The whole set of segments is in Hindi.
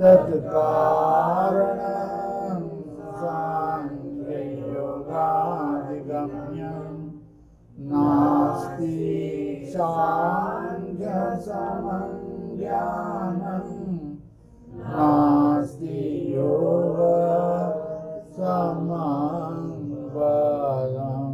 तत्कारणं सांख्ययोगाधिगम्यं नास्ति सांख्यसमं ज्ञानं नास्ति योग समं बलम्।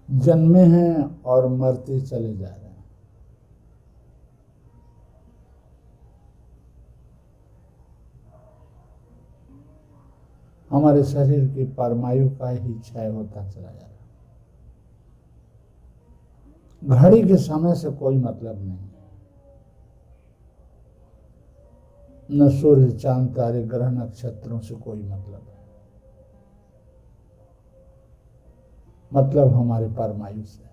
जन्मे हैं और मरते चले जा रहे हैं। हमारे शरीर की परमायु का ही क्षय होता चला जा रहा है। घड़ी के समय से कोई मतलब नहीं, न सूर्य चांद तारे ग्रह नक्षत्रों से कोई मतलब है। मतलब हमारे परमायु से,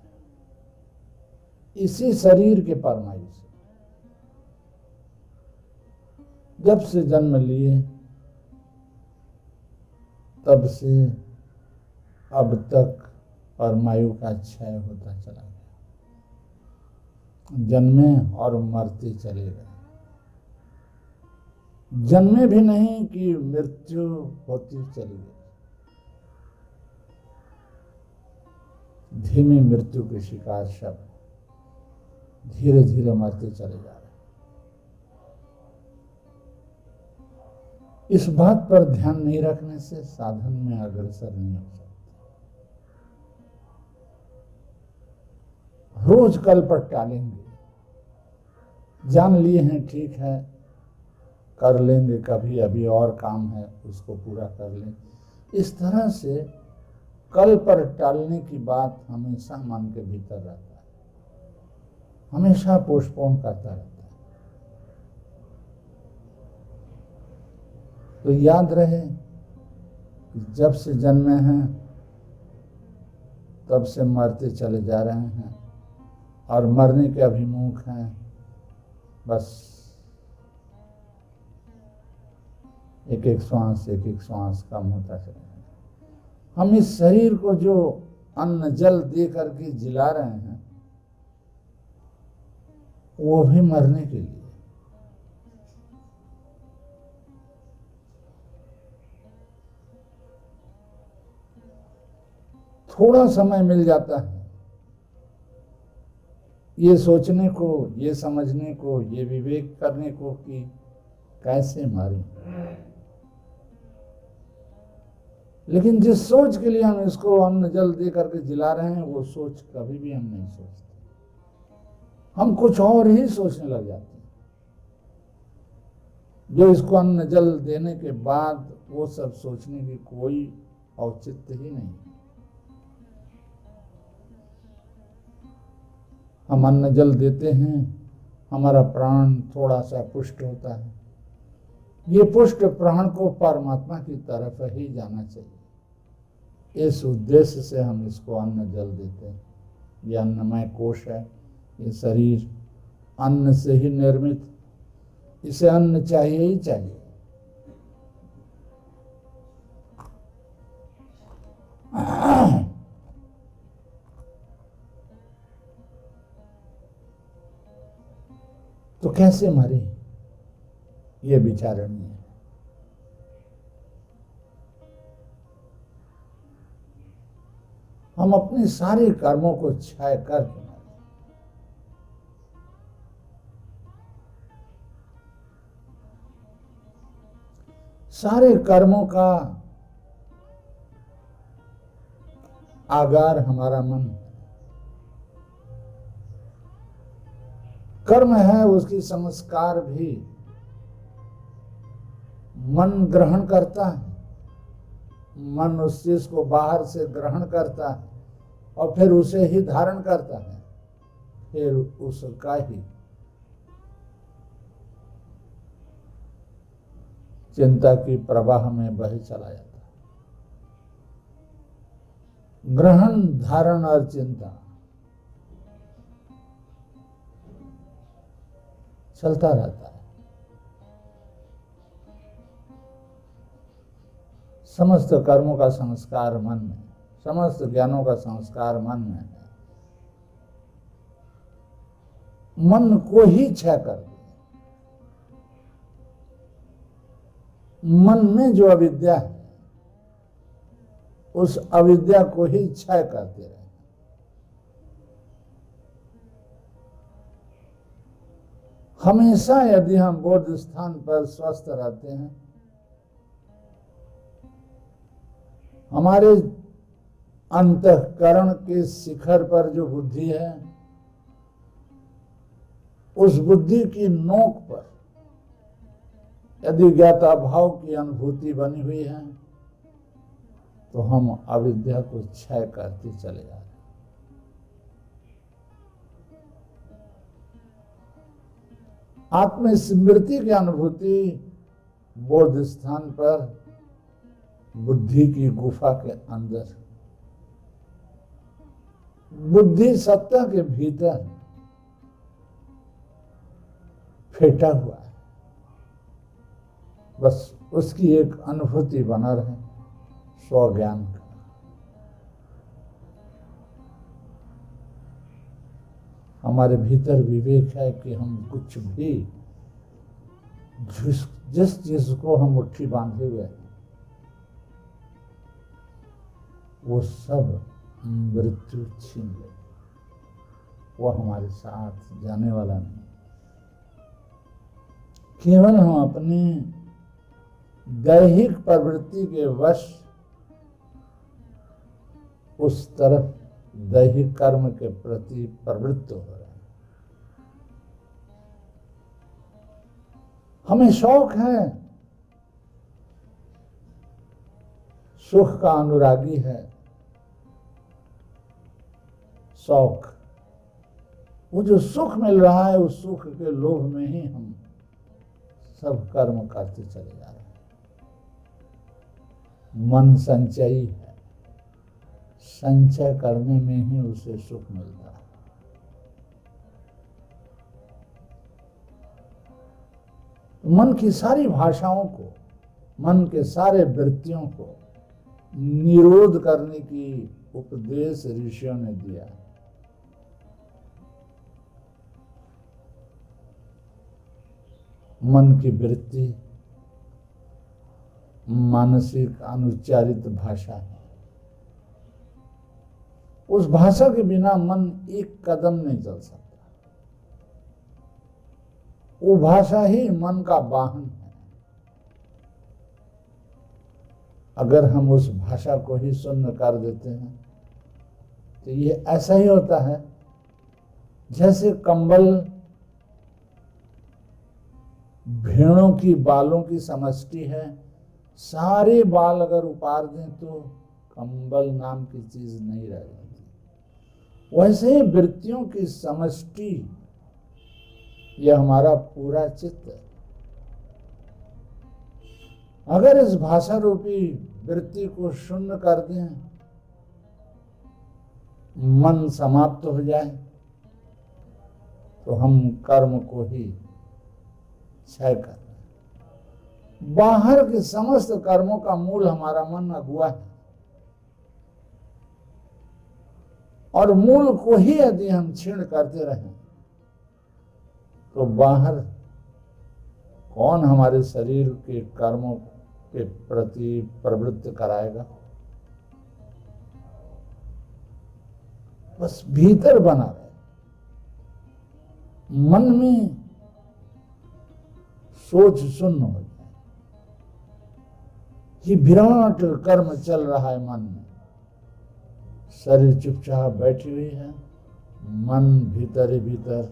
इसी शरीर के परमायु से। जब से जन्म लिए तब से अब तक परमायु का क्षय होता चला गया। जन्मे और मरते चले गए। जन्मे भी नहीं कि मृत्यु होती चली गई। धीमी मृत्यु के शिकार सब धीरे धीरे मरते चले जा रहे। इस बात पर ध्यान नहीं रखने से साधन में अग्रसर नहीं हो सकते। रोज कल पर टालेंगे, जान लिए हैं ठीक है कर लेंगे कभी, अभी और काम है उसको पूरा कर लें। इस तरह से कल पर टालने की बात हमेशा मन के भीतर रहता है, हमेशा पोस्टपोन करता रहता है। तो याद रहे कि जब से जन्मे हैं तब से मरते चले जा रहे हैं और मरने के अभिमुख हैं। बस एक एक श्वास कम होता चला। हम इस शरीर को जो अन्न जल दे करके जिला रहे हैं वो भी मरने के लिए। थोड़ा समय मिल जाता है ये सोचने को, ये समझने को, ये विवेक करने को कि कैसे मारें। लेकिन जिस सोच के लिए हम इसको अन्न जल दे करके जिला रहे हैं वो सोच कभी भी हम नहीं सोचते। हम कुछ और ही सोचने लग जाते हैं, जो इसको अन्न जल देने के बाद वो सब सोचने की कोई औचित्य ही नहीं। हम अन्न जल देते हैं, हमारा प्राण थोड़ा सा पुष्ट होता है। ये पुष्ट प्राण को परमात्मा की तरफ ही जाना चाहिए। इस उद्देश्य से हम इसको अन्न जल देते हैं। ये अन्नमय कोश है, ये शरीर अन्न से ही निर्मित, इसे अन्न चाहिए ही चाहिए। तो कैसे मरे ये विचारणीय है। हम अपने सारे कर्मों को क्षय करके मरे। सारे कर्मों का आगार हमारा मन है। कर्म है, उसकी संस्कार भी मन ग्रहण करता है। मन उस चीज को बाहर से ग्रहण करता है और फिर उसे ही धारण करता है, फिर उसका ही चिंता की प्रवाह में बह चला जाता है। ग्रहण, धारण और चिंता चलता रहता है। समस्त कर्मों का संस्कार मन में, समस्त ज्ञानों का संस्कार मन में है। मन को ही क्षय कर दे। मन में जो अविद्या है, उस अविद्या को ही क्षय करते रहे। हमेशा यदि हम बोध स्थान पर स्वस्थ रहते हैं, हमारे अंतःकरण के शिखर पर जो बुद्धि है, उस बुद्धि की नोक पर यदि ज्ञाता भाव की अनुभूति बनी हुई है, तो हम अविद्या को क्षय करते चले जा रहे हैं। आत्मस्मृति की अनुभूति बोध स्थान पर बुद्धि की गुफा के अंदर, बुद्धि सत्ता के भीतर फेटा हुआ है। बस उसकी एक अनुभूति बना रहे, स्वज्ञान का। हमारे भीतर विवेक है कि हम कुछ भी, जिस चीज को हम मुट्ठी बांधे हुए हैं, वो सब मृत्यु छीन ले, वो हमारे साथ जाने वाला नहीं। केवल हम अपनी दैहिक प्रवृत्ति के वश उस तरफ दैहिक कर्म के प्रति प्रवृत्त हो रहे हैं। हमें शौक है, सुख का अनुरागी है, शौक, वो जो सुख मिल रहा है, उस सुख के लोभ में ही हम सब कर्म करते चले जा रहे हैं। मन संचयी है, संचय करने में ही उसे सुख मिलता है। मन की सारी भाषाओं को, मन के सारे वृत्तियों को निरोध करने की उपदेश ऋषियों ने दिया। मन की वृत्ति मानसिक अनुच्चारित भाषा है। उस भाषा के बिना मन एक कदम नहीं चल सकता। वो भाषा ही मन का वाहन है। अगर हम उस भाषा को ही शून्य कर देते हैं, तो ये ऐसा ही होता है जैसे कंबल भेड़ों की बालों की समष्टि है। सारे बाल अगर उपाड़ दें तो कंबल नाम की चीज नहीं रह जाती। वैसे ही वृत्तियों की समष्टि, यह हमारा पूरा चित्त है। अगर इस भाषा रूपी वृत्ति को शून्य कर दें, मन समाप्त हो जाए, तो हम कर्म को ही क्षय कर रहे हैं। बाहर के समस्त कर्मों का मूल हमारा मन अगुआ है, और मूल को ही यदि हम छीण करते रहें, तो बाहर कौन हमारे शरीर के कर्मों के प्रति प्रवृत्त कराएगा। बस भीतर बना रहे, मन में सोच शून्य हो जाए कि विराट कर्म चल रहा है मन में, शरीर चुपचाप बैठी हुई है, मन भीतर ही भीतर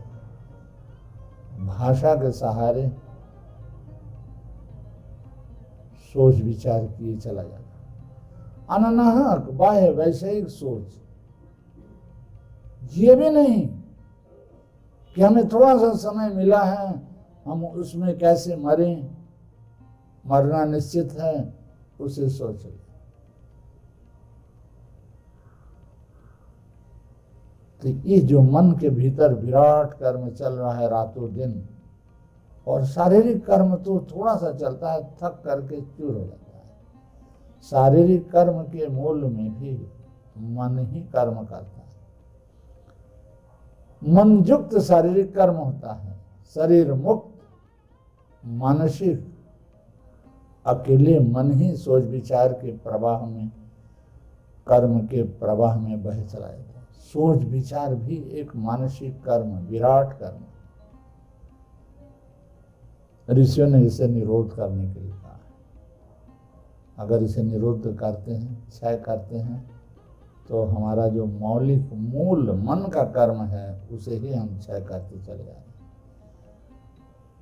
भाषा के सहारे सोच विचार किए चला जाता। अनाहक बाह्य वैषयिक सोच, ये भी नहीं कि हमें थोड़ा सा समय मिला है, हम उसमें कैसे मरें, मरना निश्चित है, उसे सोच ले। तो ये जो मन के भीतर विराट कर्म चल रहा है रातों दिन, और शारीरिक कर्म तो थोड़ा सा चलता है, थक करके चूर हो जाता है। शारीरिक कर्म के मूल में भी मन ही कर्म करता है। मन युक्त शारीरिक कर्म होता है, शरीर मुक्त मानसिक अकेले मन ही सोच विचार के प्रवाह में, कर्म के प्रवाह में बह चला जाता है। सोच विचार भी एक मानसिक कर्म, विराट कर्म। ऋषियों ने इसे निरोध करने के लिए कहा है। अगर इसे निरोध करते हैं, क्षय करते हैं, तो हमारा जो मौलिक मूल मन का कर्म है उसे ही हम क्षय करते चले जा रहे हैं।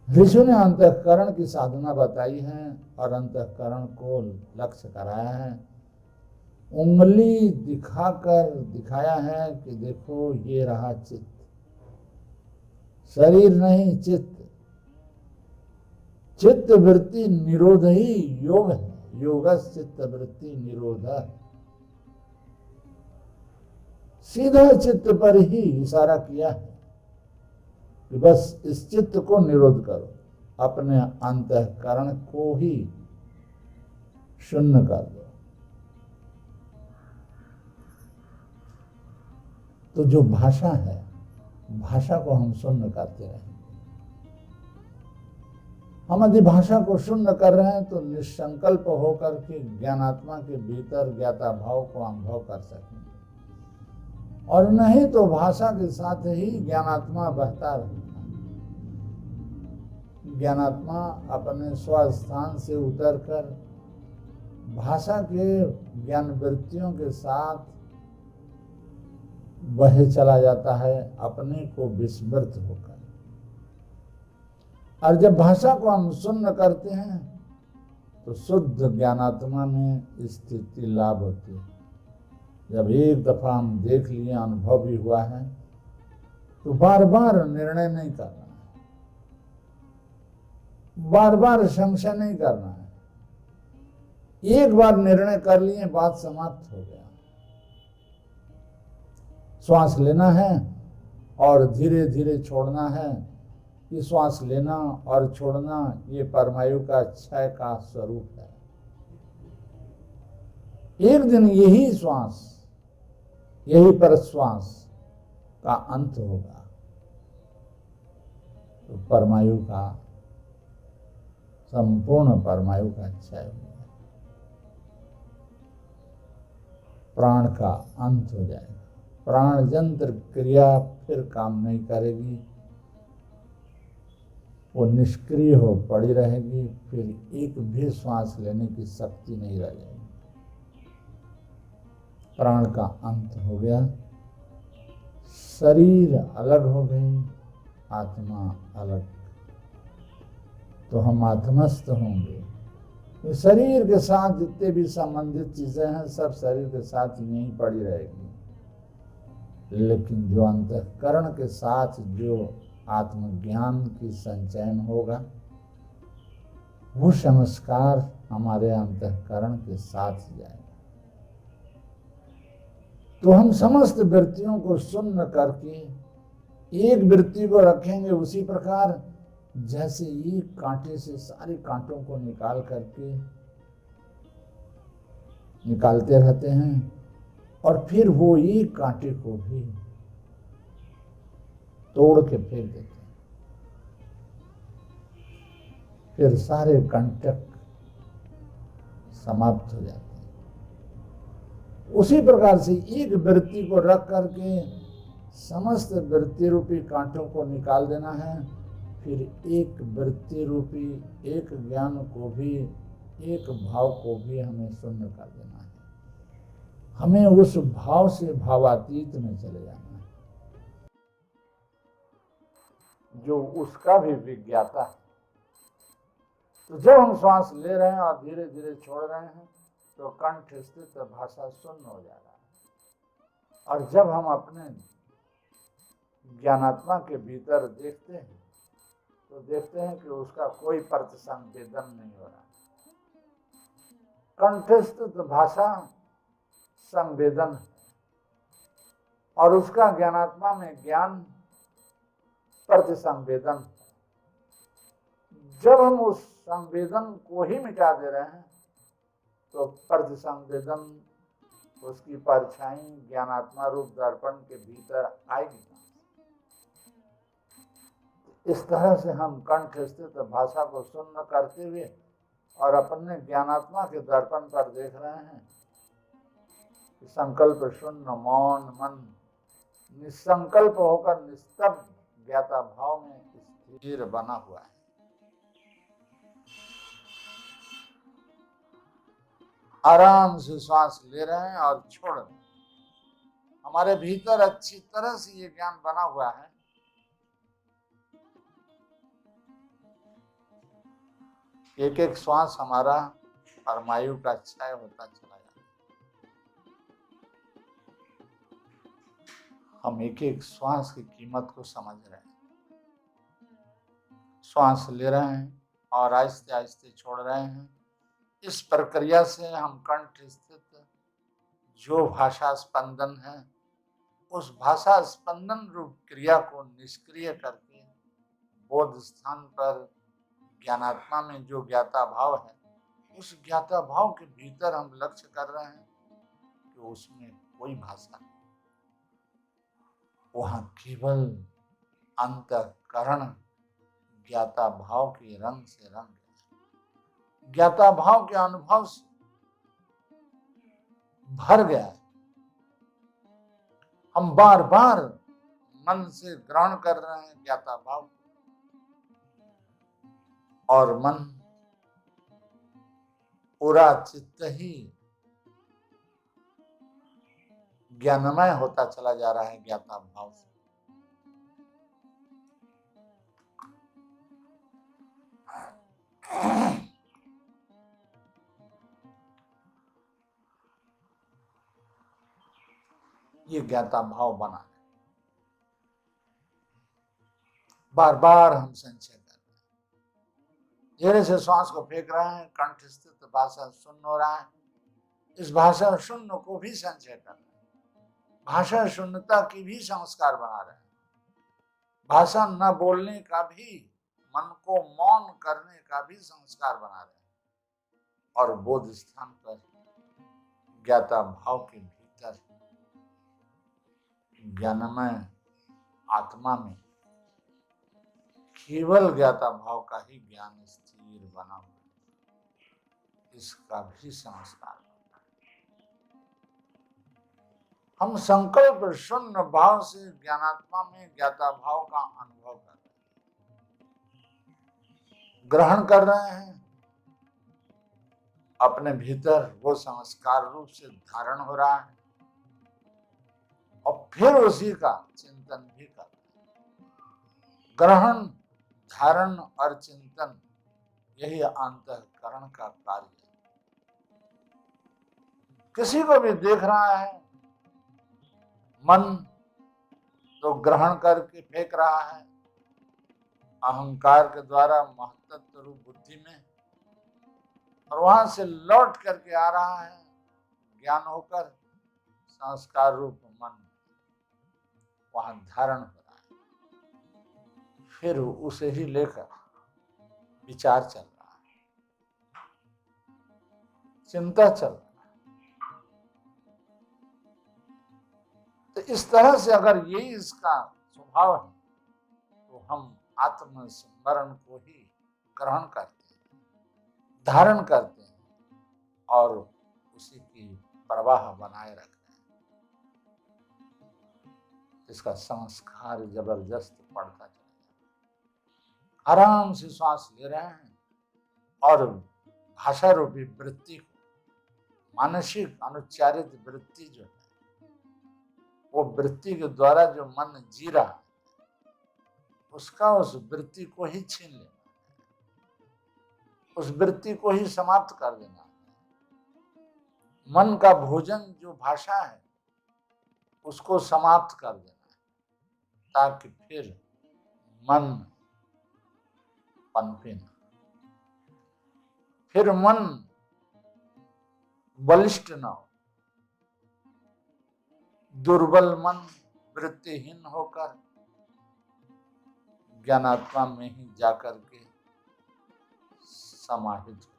ऋषियों ने अंतःकरण की साधना बताई है और अंतःकरण को लक्ष्य कराया है। उंगली दिखाकर दिखाया है कि देखो ये रहा चित्त, शरीर नहीं चित्त। चित्त वृत्ति निरोध ही योग है, योगस् चित्त वृत्ति निरोध। सीधा चित्त पर ही इशारा किया है कि बस इस चित्त को निरोध करो, अपने अंतःकरण को ही शून्य कर दो। तो जो भाषा है, भाषा को हम शून्य करते रहेंगे। हम यदि भाषा को शून्य कर रहे हैं तो निसंकल्प होकर के ज्ञानात्मा के भीतर ज्ञाता भाव को अनुभव कर सकेंगे, और नहीं तो भाषा के साथ ही ज्ञानात्मा बहता रहता है। ज्ञानात्मा अपने स्वस्थान से उतरकर भाषा के ज्ञान वृत्तियों के साथ बहे चला जाता है, अपने को विस्मृत होकर। और जब भाषा को हम शून्य करते हैं तो शुद्ध ज्ञानात्मा में स्थिति लाभ होती है। जब एक दफा हम देख लिए, अनुभव भी हुआ है, तो बार बार निर्णय नहीं करना है, बार बार संशय नहीं करना है। एक बार निर्णय कर लिए, बात समाप्त हो गया। श्वास लेना है और धीरे धीरे छोड़ना है। ये श्वास लेना और छोड़ना ये परमायु का क्षय का स्वरूप है। एक दिन यही श्वास, यही प्रश्वास का अंत होगा, तो परमायु का, संपूर्ण परमायु का क्षय होगा, प्राण का अंत हो जाएगा। प्राण यंत्र क्रिया फिर काम नहीं करेगी, वो निष्क्रिय हो पड़ी रहेगी, फिर एक भी श्वास लेने की शक्ति नहीं रह जाएगी। प्राण का अंत हो गया, शरीर अलग हो गई, आत्मा अलग। तो हम आत्मस्थ होंगे। तो शरीर के साथ जितने भी संबंधित चीजें हैं सब शरीर के साथ यहीं पड़ी रहेगी, लेकिन जो अंतःकरण के साथ जो आत्मज्ञान की संचयन होगा, वो संस्कार हमारे अंतःकरण के साथ जाएगा। तो हम समस्त वृत्तियों को शून्य करके एक वृत्ति को रखेंगे, उसी प्रकार जैसे एक कांटे से सारे कांटों को निकाल करके निकालते रहते हैं, और फिर वो एक कांटे को भी तोड़ के फेंक देते हैं, फिर सारे कंटक समाप्त हो जाते हैं। उसी प्रकार से एक वृत्ति को रख करके समस्त वृत्ति रूपी कांटों को निकाल देना है, फिर एक वृत्ति रूपी एक ज्ञान को भी, एक भाव को भी हमें शून्य कर देना है। हमें उस भाव से भावातीत में चले जाना है, जो उसका भी विज्ञाता है। तो जब हम श्वास ले रहे हैं और धीरे धीरे छोड़ रहे हैं तो कंठ स्थित भाषा शून्य हो जा रहा है। और जब हम अपने ज्ञानात्मा के भीतर देखते हैं तो देखते हैं कि उसका कोई प्रतिसंवेदन नहीं हो रहा। कंठस्थित भाषा संवेदन है और उसका ज्ञानात्मा में ज्ञान प्रतिसंवेदन। जब हम उस संवेदन को ही मिटा दे रहे हैं तो प्रतिसंवेदन, उसकी परछाई ज्ञानात्मा रूप दर्पण के भीतर आएगी। इस तरह से हम कंठ स्थित भाषा को शून्य करते हुए और अपने ज्ञानात्मा के दर्पण पर देख रहे हैं कि संकल्प शून्य मौन मन निसंकल्प होकर निस्तब्ध ज्ञाता भाव में स्थिर बना हुआ है। आराम से श्वास ले रहे हैं और छोड़ रहे हैं। हमारे भीतर अच्छी तरह से ये ज्ञान बना हुआ है एक एक श्वास हमारा परमायु का क्षय होता चला जाता है। हम एक एक श्वास की कीमत को समझ रहे हैं। श्वास ले रहे हैं और आहिस्ते आहिस्ते छोड़ रहे हैं। इस प्रक्रिया से हम कंठ स्थित जो भाषा स्पंदन है उस भाषा स्पंदन रूप क्रिया को निष्क्रिय करके बोध स्थान पर ज्ञानात्मा में जो ज्ञाता भाव है उस ज्ञाता भाव के भीतर हम लक्ष्य कर रहे हैं कि उसमें कोई भाषा नहीं, वहां केवल अंतःकरण ज्ञाता भाव के रंग से रंग गया, ज्ञाता भाव के अनुभव से भर गया है। हम बार बार मन से ग्रहण कर रहे हैं ज्ञाता भाव और मन पूरा चित्त ही ज्ञानमय होता चला जा रहा है ज्ञाता भाव से। ये ज्ञाता भाव बना है। बार बार हम संचय कर रहे हैं, धीरे से श्वास को फेंक रहे हैं, कंठ स्थित भाषा शून्य हो रहा है। इस भाषा शून्य को भी संचय कर रहे हैं, भाषा शून्यता की भी संस्कार बना रहे हैं, भाषा न बोलने का भी, मन को मौन करने का भी संस्कार बना रहे हैं और बोध स्थान पर ज्ञाता भाव के भीतर ज्ञानमय आत्मा में केवल ज्ञाता भाव का ही ज्ञान स्थिर बना हुआ है, इसका भी संस्कार बनता है। हम संकल्प शून्य भाव से ज्ञानात्मा में ज्ञाता भाव का अनुभव कर रहे हैं, ग्रहण कर रहे हैं, अपने भीतर वो संस्कार रूप से धारण हो रहा है और फिर उसी का चिंतन भी कर रहे हैं। ग्रहण धारण और चिंतन यही अंतःकरण का कार्य है। किसी को भी देख रहा है, मन तो ग्रहण करके फेंक रहा है अहंकार के द्वारा महत्त्व रूप बुद्धि में और वहां से लौट करके आ रहा है ज्ञान होकर संस्कार रूप मन वहां धारण हो रहा है। फिर उसे ही लेकर विचार चल रहा है, चिंता चल रहा है। तो इस तरह से अगर यही इसका स्वभाव है तो हम आत्मस्मरण को ही ग्रहण करते हैं, धारण करते हैं और उसी की प्रवाह बनाए रखते हैं। इसका संस्कार जबरदस्त पड़ता चला जाता है। आराम से श्वास ले रहे हैं और भाषा रूपी वृत्ति को मानसिक अनुच्चारित वृत्ति जो है, वो वृत्ति के द्वारा जो मन जी रहा है, उसका उस वृत्ति को ही छीन लेना, उस वृत्ति को ही समाप्त कर देना। मन का भोजन जो भाषा है, उसको समाप्त कर देना है, ताकि फिर मन पनपे न, फिर मन बलिष्ठ न हो। दुर्बल मन वृत्तिहीन होकर ज्ञानात्मा में ही जाकर के समाहित हो।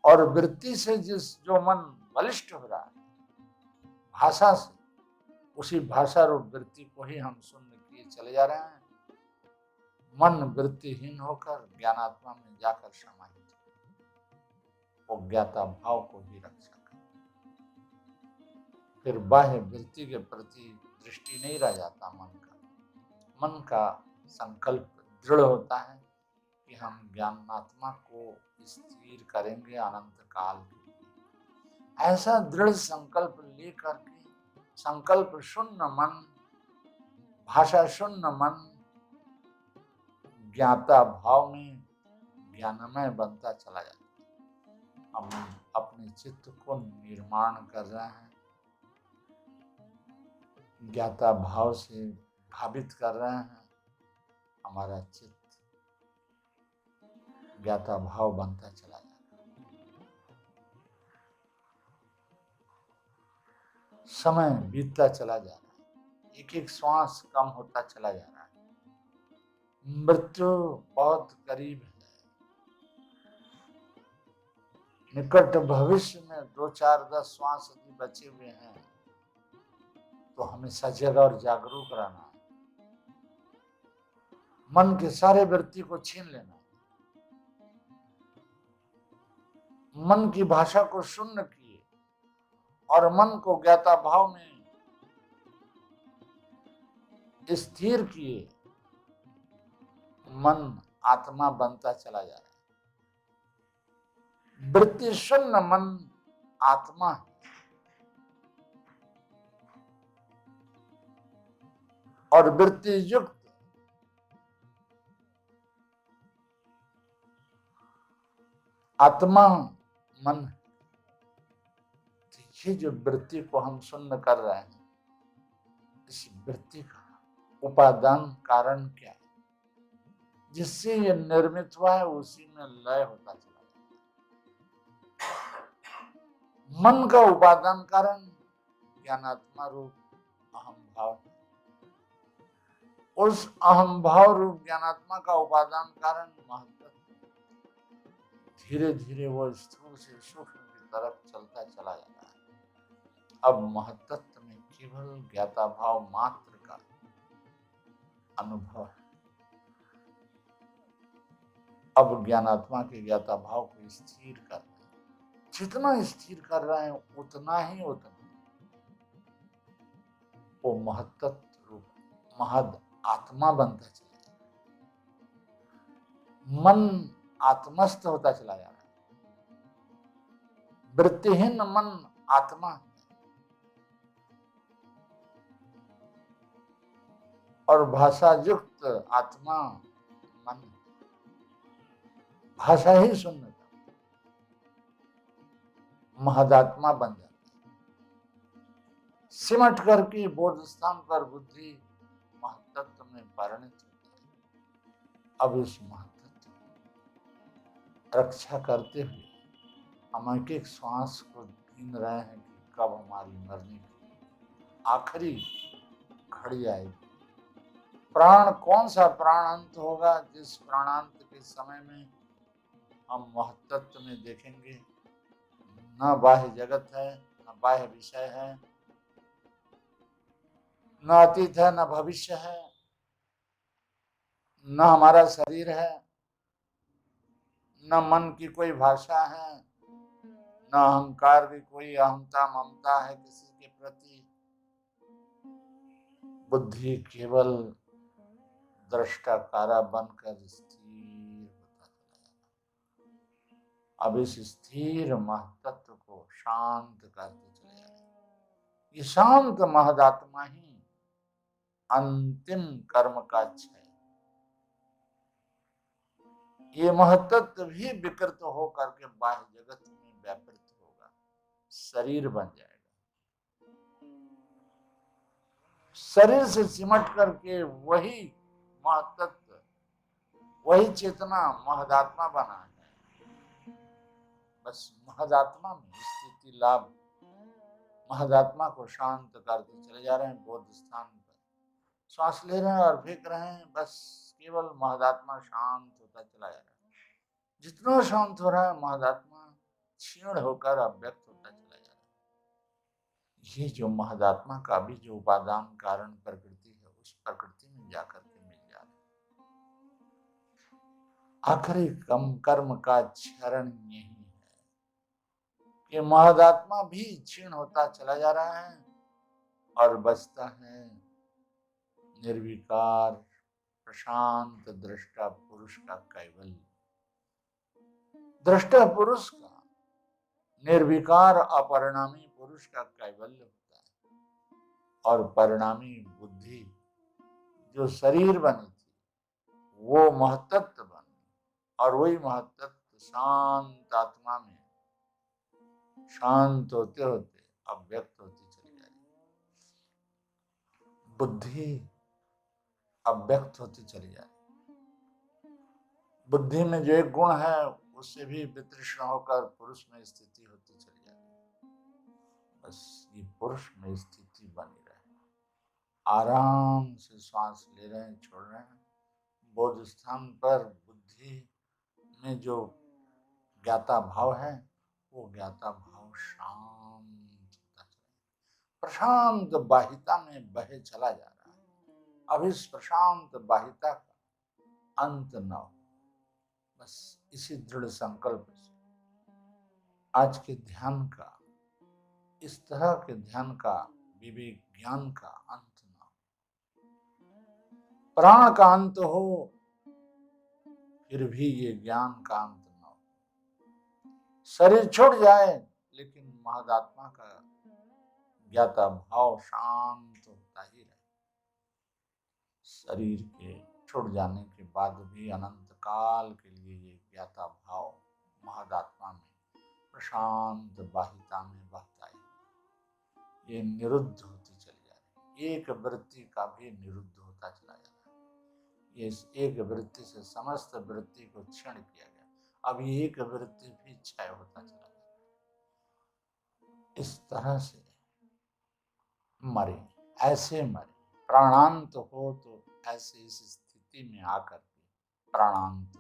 और वृत्ति से जो मन बलिष्ठ हो रहा है भाषा से, उसी भाषा रूप वृत्ति को ही हम शून्य किए चले जा रहे हैं। मन वृत्तिहीन होकर ज्ञानात्मा में जाकर समाहित हो, वो ज्ञाता भाव को ही रक्षा कर। फिर बाह्य वृत्ति के प्रति दृष्टि नहीं रह जाता मन का संकल्प दृढ़ होता है कि हम ज्ञानात्मा को स्थिर करेंगे अनंत काल के लिए। ऐसा दृढ़ संकल्प लेकर के संकल्प शून्य मन, भाषा शून्य मन ज्ञाता भाव में ज्ञानमय बनता चला जाता है। हम अपने चित्त को निर्माण कर रहे हैं, ज्ञाता भाव से भावित कर रहे हैं। हमारा चित्त ज्ञाता भाव बनता चला जाता है। समय बीतता चला जा रहा है, एक एक श्वास कम होता चला जा रहा है। मृत्यु बहुत करीब है। निकट भविष्य में 2-4-10 श्वास यदि बचे हुए हैं तो हमें सजग और जागरूक रहना है। मन के सारे वृत्ति को छीन लेना, मन की भाषा को शून्य किए और मन को ज्ञाता भाव में स्थिर किए। मन आत्मा बनता चला जा रहा है। वृत्ति शून्य मन आत्मा है, और वृत्ति युक्त आत्मा मन है। ये जो वृत्ति को हम शून्य कर रहे हैं, इस वृत्ति का उपादान कारण क्या है, जिससे ये निर्मित हुआ है, उसी में लय होता चला जाता है। मन का उपादान कारण ज्ञानात्मा रूप अहम भाव है। उस अहम भाव रूप ज्ञानात्मा का उपादान कारण महत्व धीरे धीरे वो स्थूल से सूक्ष्म की तरफ चलता चला जा रहा है। अब महत्त्व में केवल ज्ञाता भाव मात्र का अनुभव है। अब ज्ञानात्मा के ज्ञाता भाव को स्थिर कर रहे हैं। जितना स्थिर कर रहे हैं उतना वो महत्त्व रूप महद आत्मा बनता चला जाता है। मन आत्मस्थ होता चला जा रहा है। वृत्तिहीन मन आत्मा है, और भाषा युक्त आत्मा मन, भाषा ही शून्य महदात्मा बन जाती है। सिमट करके बोध स्थान पर बुद्धि महत्त्व में परिणत होती है। अब इस महत्त्व रक्षा करते हुए हम एक एक श्वास को गिन रहे हैं कि कब हमारी मरने की आखिरी घड़ी आएगी। प्राण कौन सा प्राण अंत होगा, जिस प्राणांत के समय में हम महत्त्व में देखेंगे न बाह्य जगत है, न बाह्य विषय है, न अतीत है, न भविष्य है, न हमारा शरीर है, न मन की कोई भाषा है, न अहंकार की कोई अहमता ममता है किसी के प्रति। बुद्धि केवल दृष्टाकारा बनकर स्थिर होता चला जाता। अब इस स्थिर महतत्व को शांत करते चले जा रहे हैं। ये शांत महदात्मा ही अंतिम कर्म का क्षय, ये महतत्व भी विकृत होकर के बाह्य जगत में व्यापृत होगा, शरीर बन जाएगा। शरीर से सिमट करके वही महतत्व, वही चेतना महदात्मा बना है। बस महदात्मा में स्थिति लाभ, महदात्मा को शांत करते चले जा रहे हैं। बौद्ध स्थान पर श्वास ले रहे हैं और फेंक रहे हैं, बस केवल महदात्मा शांत होता चला जा रहा है। जितना शांत हो रहा है महदात्मा क्षीण होकर अव्यक्त होता चला जा रहा है। ये जो महदात्मा का भी जो उपादान कारण प्रकृति है, उस प्रकृति में जाकर के मिल जा रहा है। आखिरी कर्म का चरण यही है कि महदात्मा भी क्षीण होता चला जा रहा है और बचता है निर्विकार प्रशांत दृष्टा पुरुष का कैवल्य। दृष्टा पुरुष का, निर्विकार अपरिणामी पुरुष का कैवल्य होता है। और परिणामी बुद्धि जो शरीर बनी थी वो महतत्व बनी, और वही महतत्व शांत आत्मा में शांत होते होते अव्यक्त होती चली जा रही। बुद्धि अव्यक्त होती चली जा रही। बुद्धि में जो एक गुण है उससे भी वितृष्ण होकर पुरुष में स्थिति होती चली जा रही। बस ये पुरुष में स्थिति बनी रहे। आराम से श्वास ले रहे हैं, छोड़ रहे हैं। बौद्ध स्थान पर बुद्धि में जो ज्ञाता भाव है वो ज्ञाता भाव शांत होता चला, प्रशांत बाहिता में बहे चला जा रहा है। अब इस प्रशांत बाहिता का अंत न हो, बस इसी दृढ़ संकल्प से आज के ध्यान का, इस तरह के ध्यान का, विवेक ज्ञान का अंत न हो। प्राण का अंत हो फिर भी ये ज्ञान का अंत न हो। शरीर छूट जाए लेकिन महदात्मा का ज्ञाता भाव शांत होता ही रहे। शरीर के छूट जाने के बाद भी अनंत काल के लिए ये ज्ञाता भाव महदात्मा में प्रशांत बाहिता में बहता है। ये निरुद्ध होती चली जा रही है। एक वृत्ति का भी निरुद्ध होता चला जा रहा है। ये एक वृत्ति से समस्त वृत्ति को क्षीण किया गया। अब ये एक वृत्ति भी क्षय होता चला जा रहा है। इस तरह से मरे, ऐसे मरे, प्राणांत हो तो ऐसे इस स्थिति में आकर के प्राणांत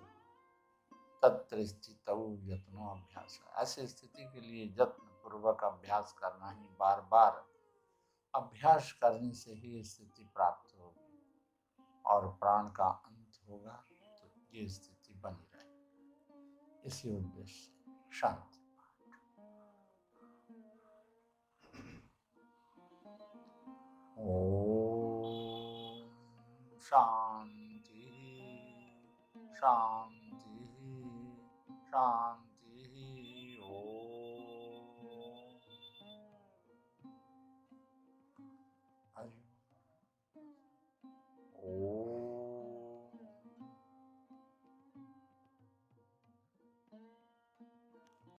तत्र स्थितौ यत्नो अभ्यास। ऐसे स्थिति के लिए यत्न पूर्वक अभ्यास करना ही, बार बार अभ्यास करने से ही स्थिति प्राप्त होगी और प्राण का अंत होगा तो ये स्थिति बनी रहेगी। इसी उद्देश्य से शांति। ओम शांति शांति शांति।